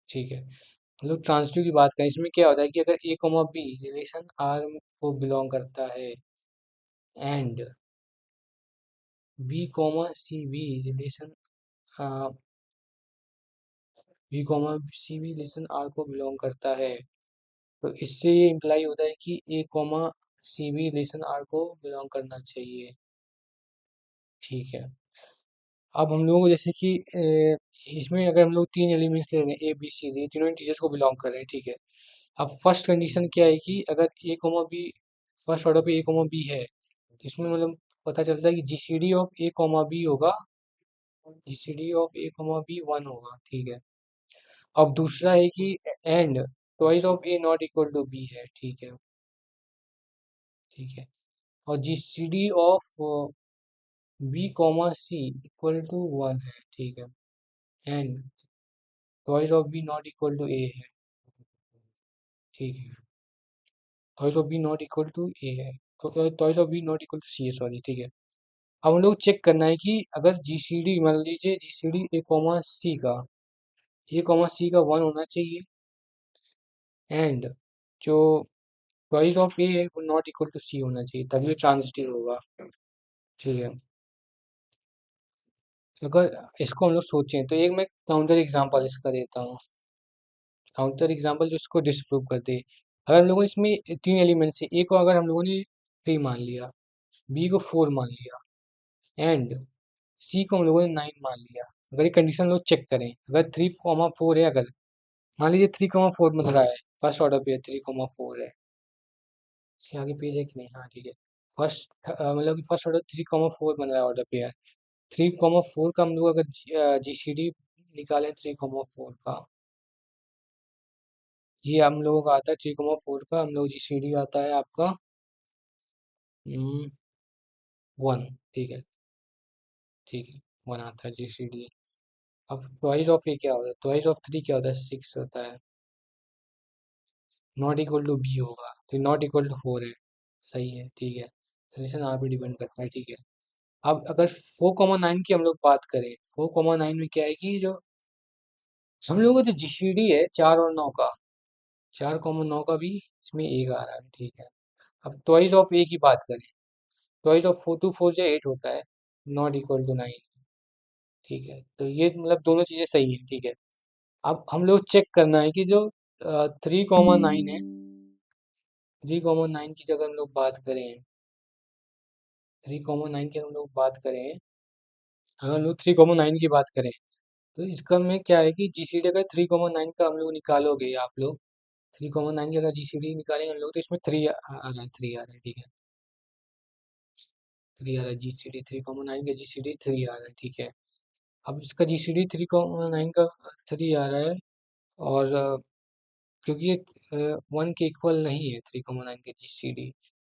ठीक है, हम लोग ट्रांजिटिव की बात करें, इसमें क्या होता है कि अगर a comma b relation R को बिलोंग करता है and b comma c b relation b comma c भी रिलेशन आर को बिलोंग करता है, तो इससे ये इम्प्लाई होता है कि ए कॉमा सी भी रिलेशन आर को बिलोंग करना चाहिए। ठीक है, अब हम लोगों को जैसे कि इसमें अगर हम लोग तीन एलिमेंट्स ले रहे हैं, ए बी सी डी, तीनों इंटीजर्स को बिलोंग कर रहे हैं, ठीक है। अब फर्स्ट कंडीशन क्या है कि अगर ए कोमा बी, फर्स्ट ऑर्डर पे ए कोमा बी है, तो इसमें मतलब पता चलता है कि GCD of a comma b होगा, GCD of a comma b 1 होगा, ठीक है। अब दूसरा है कि and twice of a not equal to b है, ठीक है, ठीक है। और GCD of b comma c equal to 1 है, ठीक है। And twice of b not equal to ए है, ठीक है। Twice of b not equal to ए है, तो twice of b not equal to सी है, सॉरी, ठीक है। अब हम लोग चेक करना है कि अगर जीसीडी मान लीजिए जीसीडी ए कॉमा सी का, ए कॉमा सी का 1 होना चाहिए, एंड जो ट्वाइस ऑफ ए है वो नॉट इक्वल टू सी होना चाहिए, तभी ये ट्रांजिटिव होगा, ठीक है। अगर इसको हम लोग सोचें तो एक मैं काउंटर एग्जांपल इसका देता हूँ, काउंटर एग्जांपल जो इसको डिस्प्रूव कर दे। अगर हम लोगों ने इसमें तीन एलिमेंट से, ए को अगर हम लोगों ने 3 मान लिया, बी को 4 मान लिया, एंड सी को हम लोगों ने 9 मान लिया। अगर ये कंडीशन लोग चेक करें, अगर 3, 4 है, अगर मान लीजिए 3, 4 मिल रहा है, फर्स्ट ऑर्डर पे 3, 4 है, इसके आगे पेज है कि नहीं, हाँ ठीक है। फर्स्ट मतलब कि फर्स्ट ऑर्डर 3, 4 बन रहा है ऑर्डर पे, 3, 4 का हम लोग अगर जीसीडी निकालें 3, 4 का, ये हम लोगों का आता है 3, 4 का, हम लोग जीसीडी आता है आपका 1, ठीक है, ठीक है, 1 आता है जीसीडी। अब ट्वाइस ऑफ ये क्या होता है, ट्वाइस ऑफ 3 क्या होता है, 6 होता है, नॉट इक्वल टू बी होगा, तो नॉट इक्वल टू 4 है, सही है, ठीक है। सोल्यूशन आर पे डिपेंड करता है, ठीक है। अब अगर 4, 9 की हम लोग बात करें, 4, 9 में क्या है कि जो हम लोगों का जो जीसीडी है 4 और 9 का, 4, 9 का भी इसमें एक आ रहा है, ठीक है। अब ट्वाइस ऑफ ए की बात करें, ट्वाइस ऑफ 4, 2, 4 जो 8 होता है, नॉट इक्वल टू 9, ठीक है। तो ये मतलब दोनों चीज़ें सही है, ठीक है। अब हम लोग चेक करना है कि जो 3, 9 है, 3, 9 की जगह हम लोग बात करें, 3, 9 की हम लोग बात करें, अगर हम लोग 3, 9 की बात करें, तो इसका में क्या है कि जीसीडी अगर 3, 9 का हम लोग निकालोगे, आप लोग 3, 9 की अगर जीसीडी निकालेंगे हम लोग, तो इसमें 3 आ रहा है, 3 आ रहा है, ठीक है, 3 आ रहा है जीसीडी, 3, 9 का जीसीडी 3 आ रहा है, ठीक है। अब इसका जीसीडी 3, 9 का 3 आ रहा है, और क्योंकि ये 1 के इक्वल नहीं है, 3, 9 के जीसीडी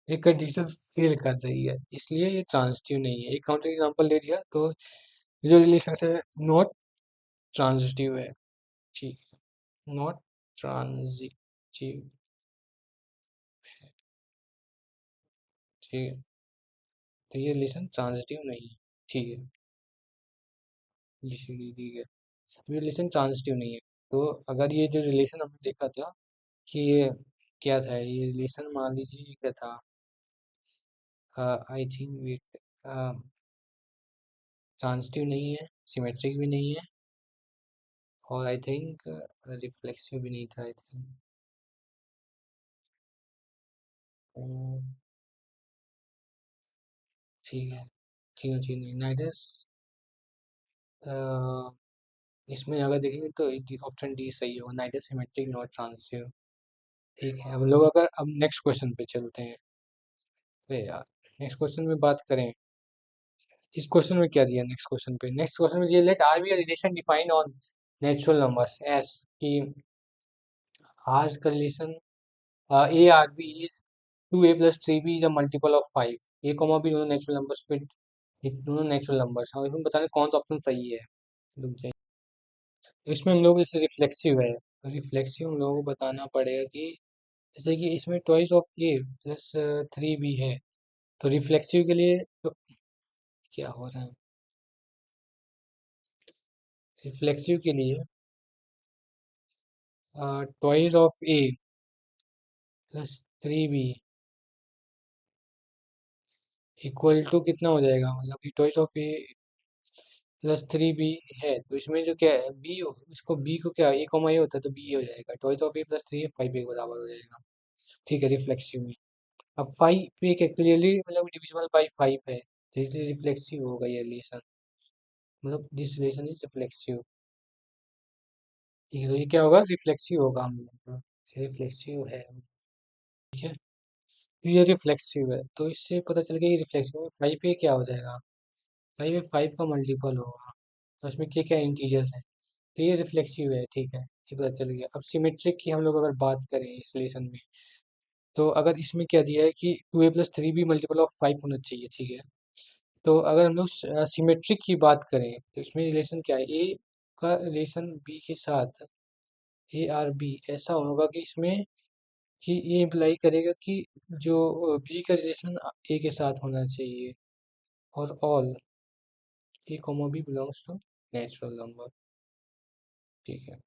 एक कंडीशन फेल कर रही है, इसलिए ये ट्रांजिटिव नहीं है। एक काउंटर एग्जांपल दे दिया, तो जो रिलेशन है नॉट ट्रांजिटिव है, ठीक, नॉट ट्रांजिटिव, ठीक है। तो ये रिलेशन ट्रांजिटिव नहीं है, ठीक है, जीसीडी, ठीक है। तो ये रिलेशन ट्रांजिटिव नहीं है। तो अगर ये जो रिलेशन हमने देखा था कि ये क्या था, ये रिलेशन मान लीजिए ये क्या था, आई थिंक वेट, ट्रांजिटिव नहीं है, सिमेट्रिक भी नहीं है, और आई थिंक रिफ्लेक्सिव भी नहीं था, आई थिंक, ठीक है, ठीक है, ठीक है, नाइडस, इसमें अगर देखेंगे तो ऑप्शन डी सही होगा, नाइडर सिमेट्रिक नॉट ट्रांजिटिव, ठीक है। हम लोग अगर अब नेक्स्ट क्वेश्चन पे चलते हैं, तो यार नेक्स्ट क्वेश्चन में बात करें, इस क्वेश्चन में क्या दिया, नेक्स्ट क्वेश्चन में दिया, let R be a relation defined on natural numbers s, की आर का relation a R b is 2a + 3b is a multiple of 5, a comma b दोनों नेचुरल नंबर्स पे, दोनों नेचुरल नंबर्स, और इसमें बताना कौन सा ऑप्शन सही है, रुक जाइए। तो इसमें हम लोग जैसे रिफ्लेक्सिव है, तो रिफ्लेक्सिव हम लोगों को बताना पड़ेगा कि जैसे कि इसमें twice of a plus 3b है, तो रिफ्लेक्सिव के लिए तो क्या हो रहा है, रिफ्लेक्सिव के लिए twice of a plus 3b equal to कितना हो जाएगा, मतलब कि twice of a plus 3b है, तो इसमें जो क्या है बी, इसको बी को क्या ए कॉमा ए होता है, तो बी हो जाएगा, ट्वाइस ऑफ ए प्लस 3 5 के बराबर हो जाएगा, ठीक है, रिफ्लेक्सिव में। अब 5 पे क्या क्लियरली मतलब डिविजिबल बाई 5 है, तो इसलिए रिफ्लेक्सिव होगा ये रिलेशन, मतलब दिस रिलेशन इज रिफ्लेक्सिव, ठीक है, तो ये क्या होगा, रिफ्लेक्सिव होगा हम लोग का, रिफ्लेक्सिव है। ठीक है, तो ये रिफ्लेक्सिव है, तो इससे पता चल गया ये रिफ्लेक्सिव है। 5 पे क्या हो जाएगा, 5 पे 5 का मल्टीपल होगा, तो इसमें क्या क्या इंटीजर्स हैं, तो ये रिफ्लेक्सिव है। ठीक है, ये पता चल गया। अब सिमेट्रिक की हम लोग अगर बात करें इस लेसन में, तो अगर इसमें क्या दिया है कि 2a+3 भी मल्टीपल ऑफ 5 होना चाहिए। ठीक है, तो अगर हम लोग सिमेट्रिक की बात करें तो इसमें रिलेशन क्या है, ए का रिलेशन बी के साथ, ए आर बी ऐसा होगा कि इसमें कि ये इम्प्लाई करेगा कि जो बी का रिलेशन ए के साथ होना चाहिए, और all a comma b belongs to natural number. ठीक है,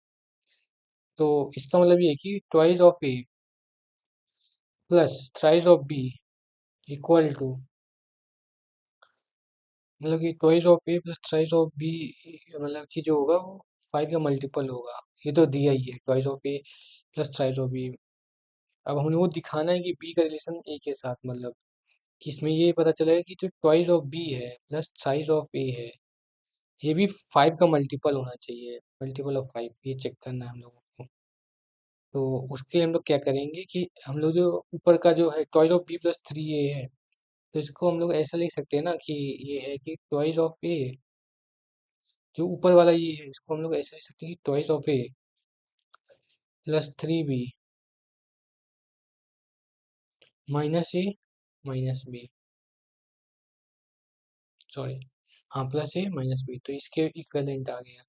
तो इसका मतलब ये है कि twice of a plus thrice of b equal to, मतलब कि twice of a plus thrice of b, मतलब कि जो होगा वो 5 का मल्टीपल होगा। ये तो दिया ही है, twice of a plus thrice of b. अब हमें वो दिखाना है कि बी का रिलेशन ए के साथ, मतलब कि इसमें ये पता चलेगा कि जो ट्वाइस ऑफ बी है प्लस थ्राइस ऑफ ए है, ये भी 5 का मल्टीपल होना चाहिए, मल्टीपल ऑफ 5, ये चेक करना है हम लोगों को। तो उसके लिए हम लोग क्या करेंगे कि हम लोग जो ऊपर का जो है ट्वाइस ऑफ बी प्लस 3 ए है, तो इसको हम लोग ऐसा लिख सकते हैं ना कि ये है कि ट्वाइस ऑफ ए, जो ऊपर वाला ये है इसको हम लोग ऐसे लिख सकते हैं कि twice of a plus 3 b minus a minus b, sorry, हाँ प्लस ए माइनस बी, तो इसके इक्विवेलेंट आ गया।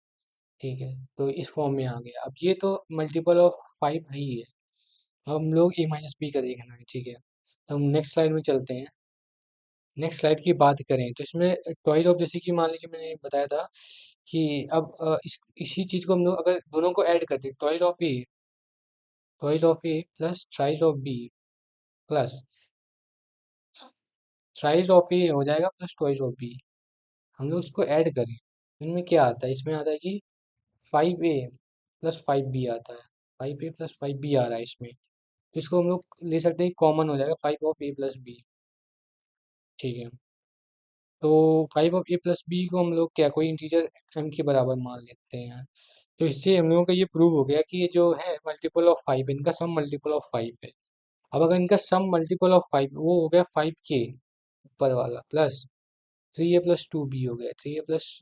ठीक है, तो इस फॉर्म में आ गया। अब ये तो मल्टीपल ऑफ 5 है ही है, अब हम लोग ए माइनस बी का देखना है। ठीक है, तो हम नेक्स्ट स्लाइड में चलते हैं। नेक्स्ट स्लाइड की बात करें तो इसमें टॉइज ऑफ, जैसे कि मान लीजिए मैंने बताया था कि अब इसी चीज़ को हम लोग अगर दोनों को ऐड करते, twice of a plus thrice of b plus thrice of a हो जाएगा प्लस टॉइज ऑफ बी, हम लोग इसको ऐड करें, इनमें क्या आता है, इसमें आता है कि 5a प्लस 5b आता है, 5a प्लस 5b आ रहा है इसमें, तो इसको हम लोग ले सकते हैं, कॉमन हो जाएगा 5 ऑफ a प्लस बी। ठीक है, तो 5 ऑफ a प्लस बी को हम लोग क्या कोई इंटीजर m के बराबर मान लेते हैं, तो इससे हम लोगों का ये प्रूव हो गया कि ये जो है मल्टीपल ऑफ 5, इनका सम मल्टीपल ऑफ 5 है। अब अगर इनका सम मल्टीपल ऑफ 5 वो हो गया 5k ऊपर वाला प्लस 3a+2b हो गया, 3a plus,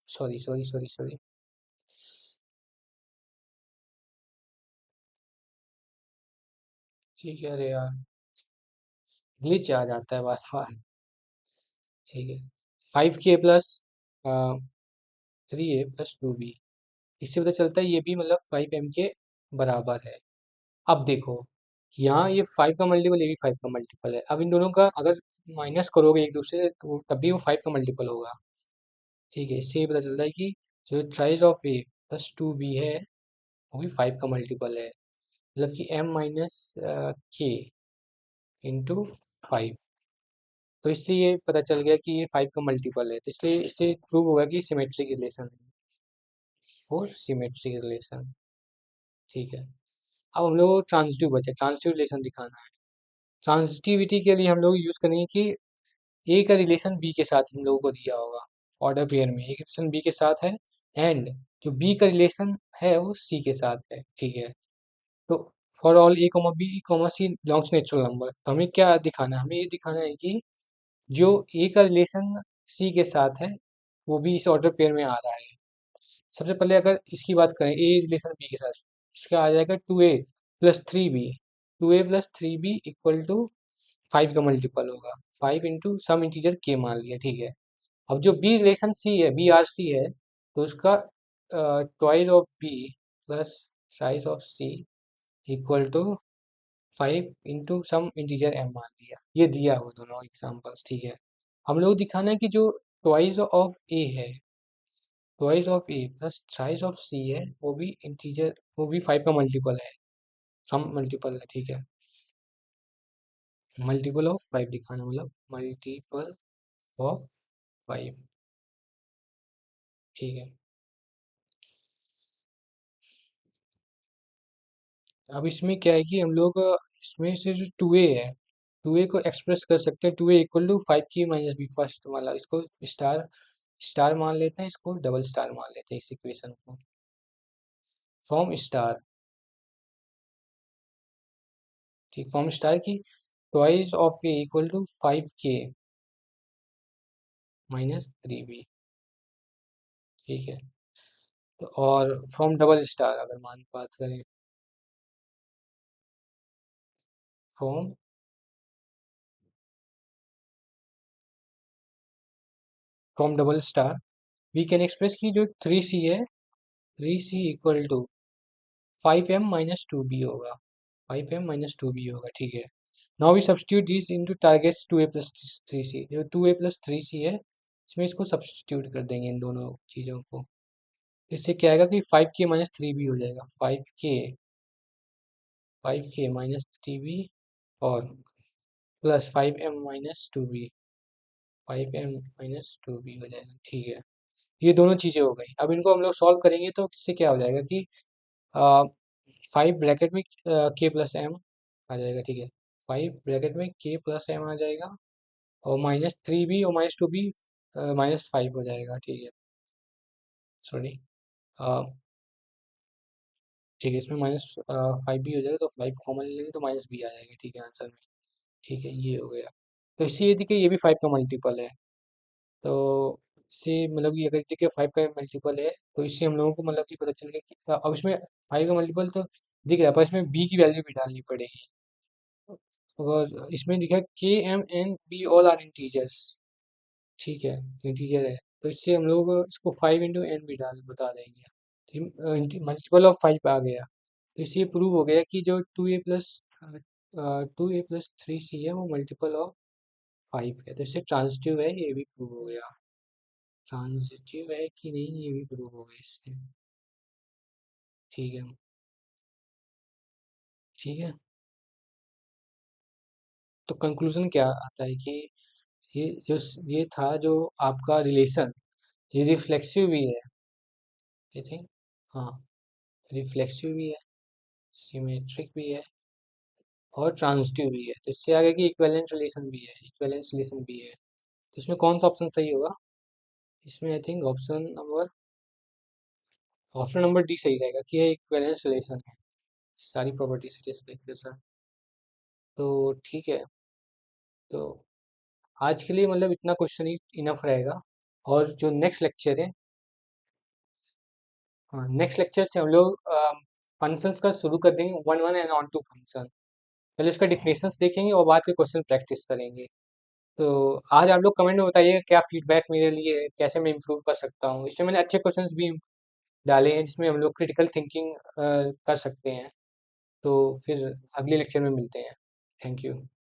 sorry sorry sorry sorry, ठीक है, अरे यार ग्लिच आ जाता है बार बार। ठीक है, 5k प्लस 3a+2b, इससे पता चलता है ये भी मतलब 5m के बराबर है। अब देखो, यहाँ ये 5 का मल्टीपल, ये भी 5 का मल्टीपल है, अब इन दोनों का अगर माइनस करोगे एक दूसरे से तो तब भी वो 5 का मल्टीपल होगा। ठीक है, इससे ये पता चलता है कि जो tries of a plus 2b है वो भी 5 का मल्टीपल है, मतलब कि m-k × 5। तो इससे ये पता चल गया कि ये 5 का मल्टीपल है, तो इसलिए इससे प्रूव होगा कि सिमेट्रिक रिलेशन है, फोर सिमेट्रिक रिलेशन। ठीक है, अब हम लोग को ट्रांजिटिव बचा, ट्रांजिटिव रिलेशन दिखाना है। ट्रांजिटिविटी के लिए हम लोग यूज करेंगे कि ए का रिलेशन बी के साथ हम लोगों को दिया होगा, ऑर्डर पेयर में ए का रिलेशन बी के साथ है, एंड जो बी का रिलेशन है वो सी के साथ है। ठीक है, तो for all a comma b comma c belongs natural number, तो हमें क्या दिखाना है, हमें ये दिखाना है कि जो ए का रिलेशन सी के साथ है वो भी इस ऑर्डर पेयर में आ रहा है। सबसे पहले अगर इसकी बात करें ए रिलेशन बी के साथ, इसका आ जाएगा 2a+3b, 2a+3b इक्वल टू 5 का मल्टीपल होगा, 5 × सम इंटीजर के मान लिया। ठीक है, अब जो बी रिलेशन सी है, बी आर सी है, तो उसका ट्वाइस ऑफ बी प्लस साइज of c equal to 5 × some integer m मान लिया। ये दिया हो दोनों एग्जांपल्स। ठीक है, हम लोग दिखाना है कि जो ट्वाइस ऑफ ए है, twice of a plus thrice of c है, वो भी इंटीजर, वो भी 5 का मल्टीपल है, सम मल्टीपल है। ठीक है, मल्टीपल ऑफ 5 दिखाना, मतलब मल्टीपल ऑफ 5। ठीक है, अब इसमें क्या है कि हम लोग इसमें से जो 2a है, 2a को एक्सप्रेस कर सकते हैं, 2a equal to 5k-b first वाला, इसको स्टार स्टार मान लेते हैं, इसको डबल स्टार मान लेते हैं इस इक्वेशन को। फ्रॉम स्टार, ठीक, फ्रॉम स्टार की twice of a equal to 5k minus 3b, ठीक है। तो और फ्रॉम डबल स्टार अगर मान बात करें, from double star we can express की जो 3c है, 3c equal to 5m minus 2b होगा, 5m माइनस 2b होगा, ठीक है। Now we substitute this into targets 2a plus 3c, जो 2a प्लस 3c है इसमें इसको सब्स्टिट्यूट कर देंगे इन दोनों चीज़ों को। इससे क्या आएगा कि 5k माइनस 3b हो जाएगा, 5k माइनस 3b और plus 5m minus 2b, 5m minus 2b हो जाएगा, ठीक है। ये दोनों चीज़ें हो गई। अब इनको हम लोग सॉल्व करेंगे तो इससे क्या हो जाएगा कि 5 ब्रैकेट में k प्लस एम आ जाएगा, ठीक है। 5 ब्रैकेट में k प्लस एम आ जाएगा और माइनस 3b और माइनस 2b माइनस 5 हो जाएगा, ठीक है। सॉरी, ठीक है, इसमें माइनस 5 भी हो जाएगा तो 5 कॉमन ले लेंगे तो माइनस b आ जाएगा, ठीक है, आंसर में, ठीक है, ये हो गया। तो इससे ये देखिए ये भी 5 का मल्टीपल है, तो इससे मतलब कि अगर देखिए 5 का मल्टीपल है तो इससे हम लोगों को मतलब कि पता चल गया कि अब इसमें 5 का मल्टीपल तो दिख रहा है पर इसमें b की वैल्यू भी डालनी पड़ेगी। और इसमें लिखा है के M N B all are integers, ठीक है, इंटीजर है, तो इससे हम लोग इसको 5 इंटू एन भी डाल बता देंगे, मल्टीपल ऑफ 5 आ गया। तो इससे प्रूव हो गया कि जो 2a प्लस 3c है वो मल्टीपल ऑफ 5 है, तो इससे ट्रांजिटिव है, ये भी प्रूव हो गया। ट्रांजिटिव है कि नहीं ये भी प्रूव हो गया इससे, ठीक है, ठीक है। तो कंक्लूजन क्या आता है कि ये जो ये था जो आपका रिलेशन, ये रिफ्लेक्सिव भी है, आई थिंक, हाँ, रिफ्लेक्सिव भी है, सिमेट्रिक भी है और ट्रांजिटिव भी है, तो इससे आगे की इक्विवेलेंट रिलेशन भी है, इक्विवेलेंस रिलेशन भी है। तो इसमें कौन सा ऑप्शन सही होगा? इसमें I think option number D सही रहेगा कि ये इक्विवेलेंस रिलेशन है, सारी प्रॉपर्टी सेटिस्फाई के साथ। तो ठीक है, तो आज के लिए मतलब इतना क्वेश्चन ही इनफ रहेगा। और जो नेक्स्ट लेक्चर है, हाँ, नेक्स्ट लेक्चर से हम लोग फंक्शंस का शुरू कर देंगे, one one and onto function. पहले उसका डिफिनेशंस देखेंगे और बाद के क्वेश्चन प्रैक्टिस करेंगे। तो आज आप लोग कमेंट में बताइए क्या फीडबैक मेरे लिए है, कैसे मैं इम्प्रूव कर सकता हूँ। इसमें मैंने अच्छे क्वेश्चंस भी डाले हैं जिसमें हम लोग क्रिटिकल थिंकिंग कर सकते हैं। तो फिर अगले लेक्चर में मिलते हैं। Thank you.